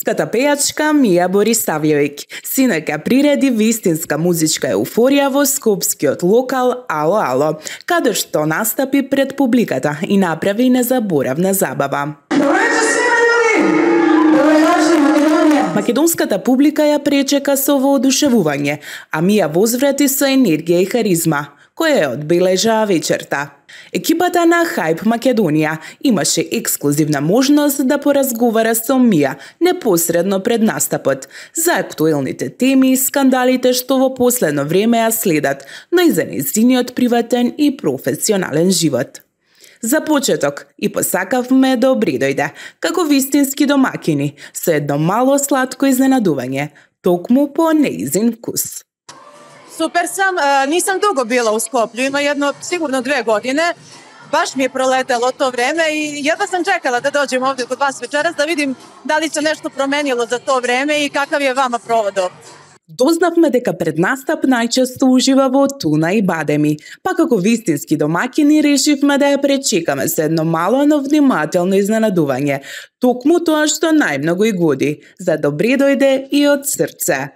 Македонската пејачка Мија Борисављевиќ синоќа приреди вистинска музичка еуфорија во скопскиот локал Ало Ало, каде што настапи пред публиката и направи незаборавна забава. Македонската публика ја пречека со воодушевување, а Мија возврати со енергија и харизма, која ја одбележа вечерта. Екипата на Hype Македонија имаше ексклузивна можност да поразговара со Мија непосредно пред настапот за актуелните теми и скандалите што во последно време ја следат, но и за нејзиниот приватен и професионален живот. За почеток и посакавме да обредојде како вистински домакини со едно мало сладко изненадување, токму по нејзин вкус. Super sam, nisam dugo bila u Skoplju, ima sigurno 2 godine. Baš mi je proletelo to vreme i jedva sam čekala da dođem ovdje kod vas večeras da vidim da li se nešto promenilo za to vreme i kakav je vama provod ovdje. Дознавме дека пред настап најчесто ужива во туна и бадеми, па како вистински домакини решивме да ја пречекаме со едно мало, но внимателно изненадување, токму тоа што најмногу и годи, за добре дојде и од срце.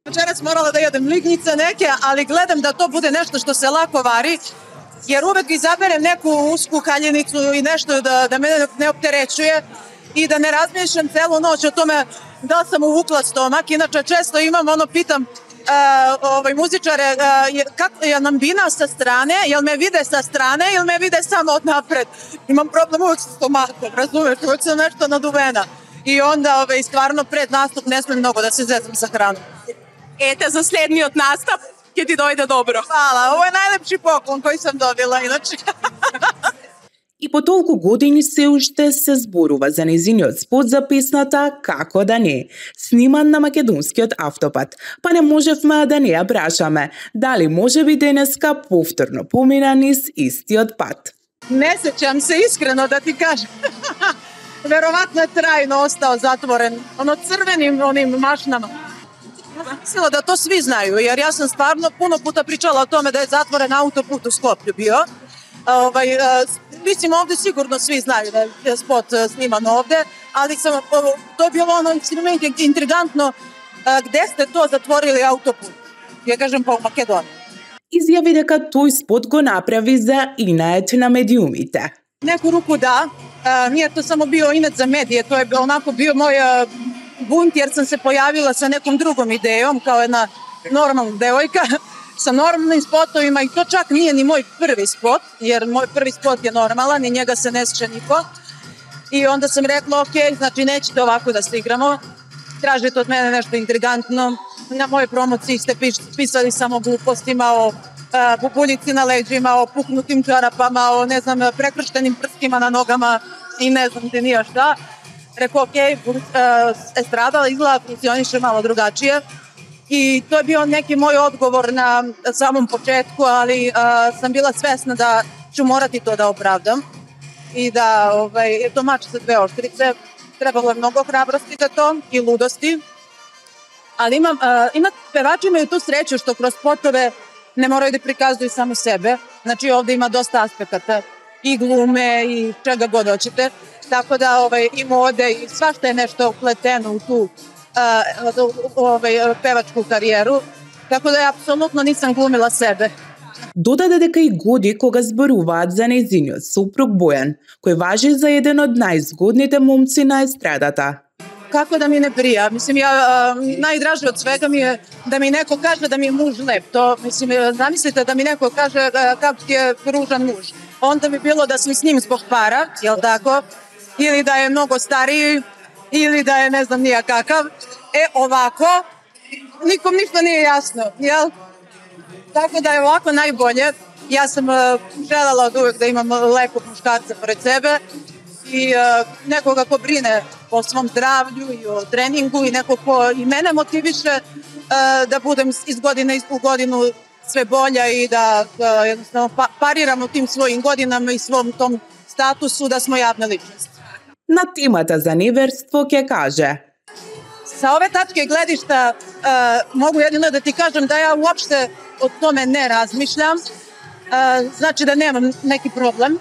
Večeras morala da jedem lignjice neke, ali gledam da to bude nešto što se lako vari, jer uvek izaberem neku usku haljenicu i nešto da me ne opterećuje i da ne razmišljam celu noć o tome da sam uvukla stomak. Inače, često imam, pitam muzičare, jel nam bina sa strane, jel me vide sa strane ili me vide samo od napred. Imam problem uvek sa stomakom, razumeš, uvek sam nešto naduvena. I onda stvarno pred nastup ne smem mnogo da se zezam sa hranom. Ете, за следниот настап ќе ти дојде добро. Hvala, ovo je najlepši poklon koji sam dobila, inače. И по толку години се уште се зборува за нејзиниот спот за песната "Како да не", сниман на македонскиот автопат, па не можевме да не ја прашаме дали може би денеска повторно помина низ истиот пат. Ne sećam se iskreno da ti kažem. Verovatno je trajno ostao zatvoren, crvenim onim mašnama. Mislila da to svi znaju, jer ja sam stvarno puno puta pričala o tome da je zatvoren autoput u Skoplju bio. Mislim, ovde sigurno svi znaju da je spot sniman ovde, ali to je bilo intrigantno gde ste to zatvorili autoput. Ja kažem po Makedoniji. Изјави дека тој спот го направи за инет на медиумите. Neku ruku da, nije to samo bio inet za medije, to je onako bio moj bunt jer sam se pojavila sa nekom drugom idejom kao jedna normalna devojka sa normalnim spotovima i to čak nije ni moj prvi spot, jer moj prvi spot je normalan i njega se ne sjeća niko. I onda sam rekla, ok, znači nećete ovako da se igramo, tražite od mene nešto intrigantno. Na mojoj promociji ste pisali samo o glupostima, o bubuljici na leđima, o puknutim čarapama, o prekrštenim prstima na nogama i ne znam te nija šta. Rekao, ok, estrada izgleda funkcioniše malo drugačije i to je bio neki moj odgovor na samom početku, ali sam bila svesna da ću morati to da opravdam i da je to mač sa 2 oštrice, trebalo je mnogo hrabrosti za to i ludosti, ali pevači imaju tu sreću što kroz spotove ne moraju da prikazuju samo sebe, znači ovde ima dosta aspekata i glume i čega god hoćete. Tako da i mode i svašta je nešto upleteno u tu pevačku karijeru. Tako da ja apsolutno nisam glumila sebe. Додаде дека и годи кога зборуваат за нејзиниот супруг Бојан, кој важи за еден од најзгодните момци на естрадата. Kako da mi ne prija? Mislim, najdraže od svega mi je da mi neko kaže da mi je muž lep. To, mislim, zamislite da mi neko kaže kako ti je ružan muž. Onda bi bilo da sam s njim zbog para, jel tako? Ili da je mnogo stariji, ili da je ne znam nija kakav. Ovako, nikom ništa nije jasno, jel? Tako da je ovako najbolje. Ja sam želela od uvek da imam lepog muškarca pored sebe i nekoga ko brine o svom zdravlju i o treningu i neko ko i mene motiviše da budem iz godine u godinu sve bolja i da jednostavno pariram u tim svojim godinama i svom tom statusu da smo javne ličnosti. На темата за неверство ќе каже: Sa ove tačke gledišta mogu jedino da ti kažem da ja uopšte o tome ne razmišljam. Znači da nemam neki problem,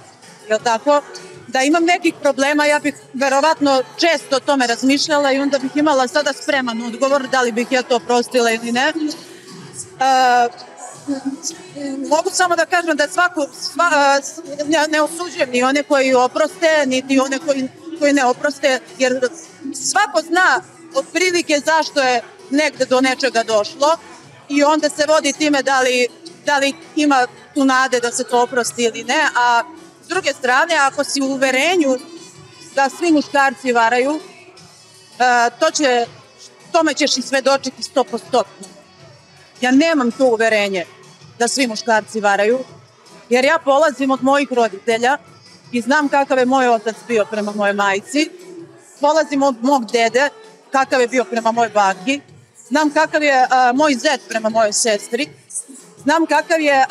jel tako? da imam nekih problema, ja bih verovatno često o tome razmišljala i onda bih imala sada spreman odgovor da li bih ja to oprostila ili ne. Mogu samo da kažem da ne osuđujem ni one koji oproste, niti one koji ne oproste, jer svako zna otprilike zašto je negde do nečega došlo i onda se vodi time da li ima tu nade da se to oprosti ili ne, a s druge strane, ako si u uverenju da svi muškarci varaju, tome ćeš i svedočiti 100%. Ja nemam to uverenje da svi muškarci varaju, jer ja polazim od mojih roditelja i znam kakav je moj otac bio prema mojoj majci, polazim od mog dede, kakav je bio prema mojoj baki, znam kakav je moj zet prema mojoj sestri, znam kakav je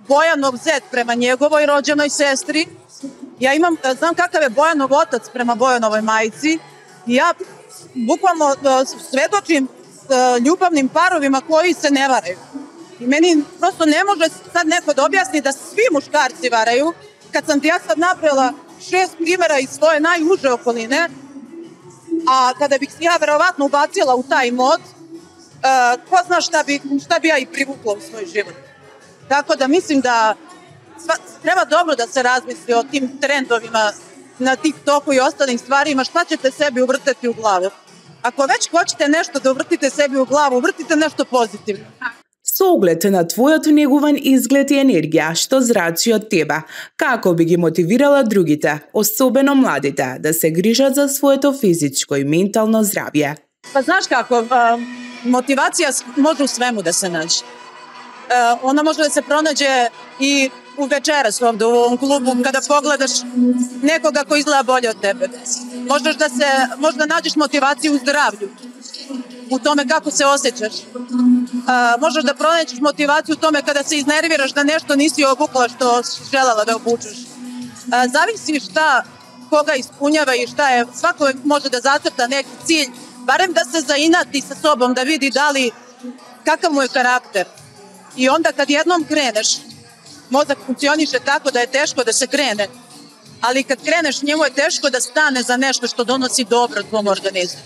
Bojanov zet prema njegovoj rođenoj sestri, znam kakav je Bojanov otac prema Bojanovoj majci i ja bukvalno svedočim ljubavnim parovima koji se ne varaju. I meni prosto ne može sad neko da objasni da svi muškarci varaju, kad sam ti ja sad napravila 6 primjera iz svoje najuže okoline, a kada bih se ja verovatno ubacila u taj mod, ko zna šta bi ja i privukla u svoj život. Tako da mislim da treba dobro da se razmisli o tim trendovima na TikToku i ostalim stvarima, šta ćete sebi uvrteti u glavu. Ako već hoćete nešto da uvrtite sebi u glavu, uvrtite nešto pozitivno. С оглед на твојот негуван изглед и енергија што зрачи од тебе, како би ги мотивирала другите, особено младите, да се грижат за своето физичко и ментално здравје? Pa znaš kako, motivacija može u svemu da se nađe. Ona može da se pronađe i u večeras ovde u ovom klubu kada pogledaš nekoga ko izgleda bolje od tebe. Možda nađeš motivaciju u zdravlju, u tome kako se osjećaš. Možeš da pronađeš motivaciju u tome kada se iznerviraš da nešto nisi obukla što si želela da obučeš. Zavisi šta koga ispunjava i šta je, svako može da zacrta neki cilj, barem da se zainati sa sobom, da vidi kakav mu je karakter. I onda kad jednom kreneš, mozak funkcioniše tako da je teško da se krene, ali kad kreneš njemu je teško da stane za nešto što donosi dobro tvom organizmu.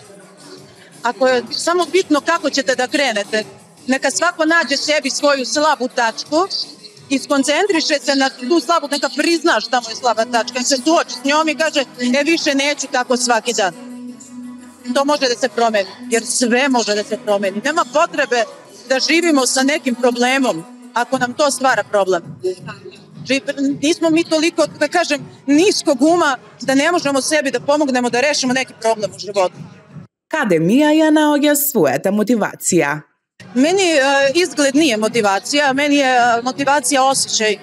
Ako je samo bitno kako ćete da krenete, neka svako nađe sebi svoju slabu tačku i skoncentriše se na tu slabu, neka prizna šta mu je slaba tačka, se suoči s njom i kaže, više neću tako svaki dan. To može da se promeni, jer sve može da se promeni. Nema potrebe da živimo sa nekim problemom, ako nam to stvara problem. Nismo mi toliko, da kažem, niskog uma da ne možemo sebi da pomognemo da rešimo neki problem u životu. Каде Мија ја наоѓа својата мотивација? Meni izgled nije motivacija, meni je motivacija osjećaj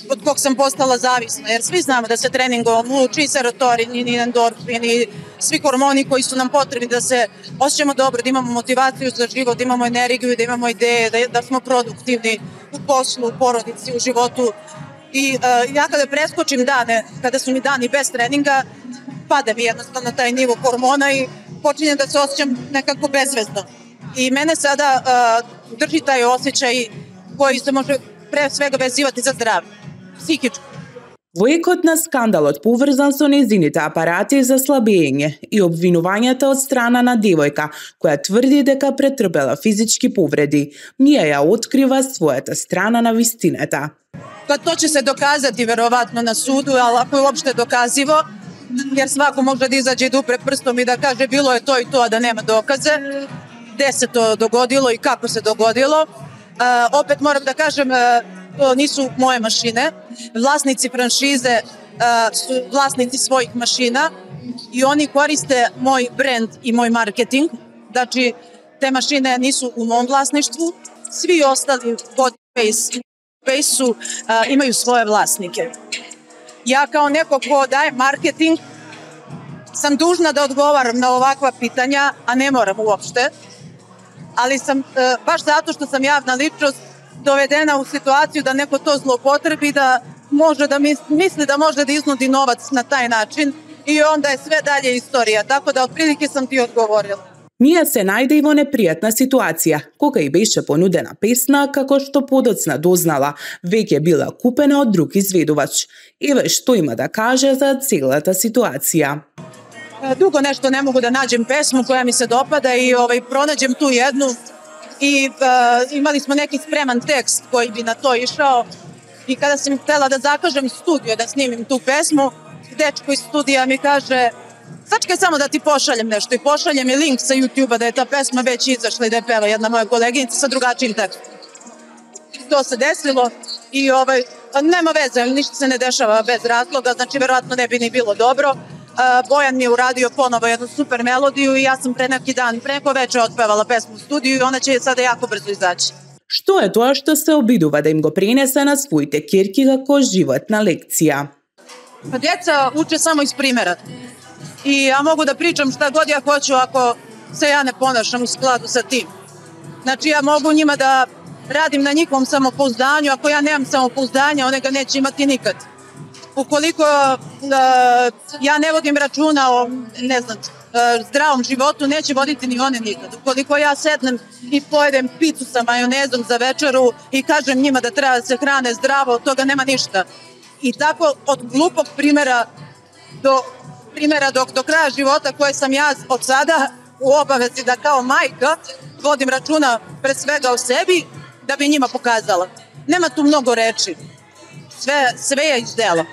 od kog sam postala zavisna, jer svi znamo da se treningom uči serotonin i endorfin i svi hormoni koji su nam potrebni da se osjećamo dobro, da imamo motivaciju za život, da imamo energiju, da imamo ideje, da smo produktivni u poslu, u porodici, u životu. I ja kada preskočim dane, kada su mi dani bez treninga, pada mi jednostavno taj nivo hormona i počinjem da se osjećam nekako bezvezno. I mene sada drži taj osjećaj koji se može pre svega vezivati za zdravlje, psihičko. Војкот на скандалот поврзан со нејзините апарати за слабење и обвинувањата од страна на девојка, која тврди дека претрпела физички повреди, Мија ја открива својата страна на вистината. To će se dokazati verovatno na sudu, ali ako je uopšte dokazivo, jer svako može da izađe i da upre prstom i da kaže bilo je to i to, a da nema dokaze, gde se to dogodilo i kako se dogodilo. Opet moram da kažem, to nisu moje mašine. Vlasnici franšize su vlasnici svojih mašina i oni koriste moj brand i moj marketing. Znači, te mašine nisu u mom vlasništvu. Svi ostali Bodypace imaju svoje vlasnike. Ja kao neko ko daje marketing sam dužna da odgovaram na ovakva pitanja, a ne moram uopšte. Ali sam, baš zato što sam javna ličnost, dovedena u situaciju da neko to zloupotrebi, da može da misli da može da iznudi novac na taj način i onda je sve dalje istorija. Tako da otprilike sam ti odgovorila. Mija se najde i во непријатна ситуација, кога и беше понудена песна, како што подоцна дознала, веќе била купена од друг изведувач. Еве што има да каже за целата ситуација. Dugo nešto ne mogu da nađem pesmu koja mi se dopada i pronađem tu jednu i imali smo neki spreman tekst koji bi na to išao i kada sam htela da zakažem studio da snimim tu pesmu, dečko iz studija mi kaže sačekaj samo da ti pošaljem nešto i pošaljem mi link sa YouTube-a da je ta pesma već izašla i da je peva jedna moja koleginica sa drugačijim tekstom. To se desilo i nema veze, ništa se ne dešava bez razloga, znači verovatno ne bi ni bilo dobro. Bojan mi je uradio ponovo jednu super melodiju i ja sam pre neki dan, preko veče otpevala pesmu u studiju i ona će sada jako brzo izaći. Што е тоа што се обидува да им го пренесе на своите ќерки како животна лекција? Djeca uče samo iz primjera i ja mogu da pričam šta god ja hoću ako se ja ne ponašam u skladu sa tim. Znači ja mogu njima da radim na njihovom samopouzdanju, ako ja nemam samopouzdanja, one ga neće imati nikad. Ukoliko ja ne vodim računa o, ne znam, zdravom životu, neće voditi ni one nikad. Ukoliko ja sednem i pojedem picu sa majonezom za večeru i kažem njima da treba da se hrane zdravo, od toga nema ništa. I tako od glupog primjera do kraja života koje sam ja od sada u obavezi da kao majka vodim računa pre svega o sebi da bi njima pokazala. Nema tu mnogo reči. Sve je iz dela.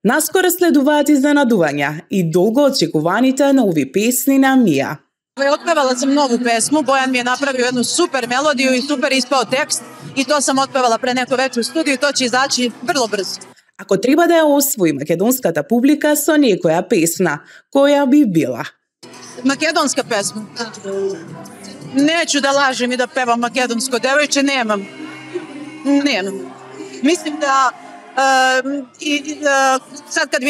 Наскоро следуваат изненадувања и долго очекуваните нови песни на Мија. Otpevala sam novu pesmu, Bojan mi je napravio jednu super melodiju i super ispao tekst i to sam otpevala pre neko veče u studiju i to će izaći vrlo brzo. Ако треба да ја освои македонската публика со некоја песна, која би била? Makedonska pesma. Neću da lažem i da pevam makedonsko, devojče, nemam. Mislim da sad kad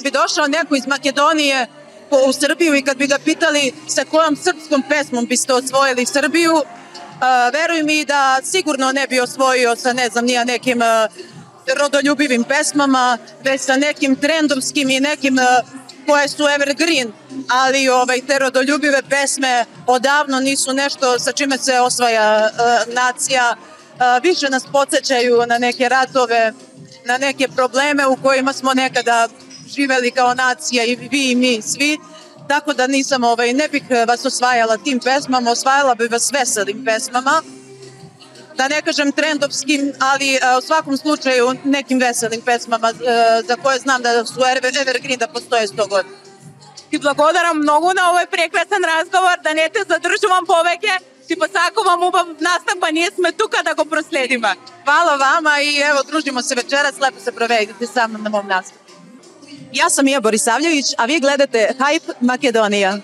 bi došao neko iz Makedonije u Srbiju i kad bi ga pitali sa kojom srpskom pesmom biste osvojili Srbiju, veruj mi da sigurno ne bi osvojio sa ne znam nija nekim rodoljubivim pesmama, već sa nekim trendovskim i nekim koje su evergreen, ali te rodoljubive pesme odavno nisu nešto sa čime se osvaja nacija. Više nas podsjećaju na neke ratove, na neke probleme u kojima smo nekada živeli kao nacija i vi i mi svi. Tako da ne bih vas osvajala tim pesmama, osvajala bih vas veselim pesmama. Da ne kažem trendovskim, ali u svakom slučaju nekim veselim pesmama za koje znam da su evergreen, da postoje 100 godina. Ти благодарам многу на овој прекрасен разговор, да не те задржувам повеќе. Ти посакувам убав настап, ние сме тука да го проследиме. Hvala vama i evo, družimo se večeras, lepo se provedite sa mnom na mom nastupu. Ja sam Mija Borisavljević, a vi gledate Hype Makedonija.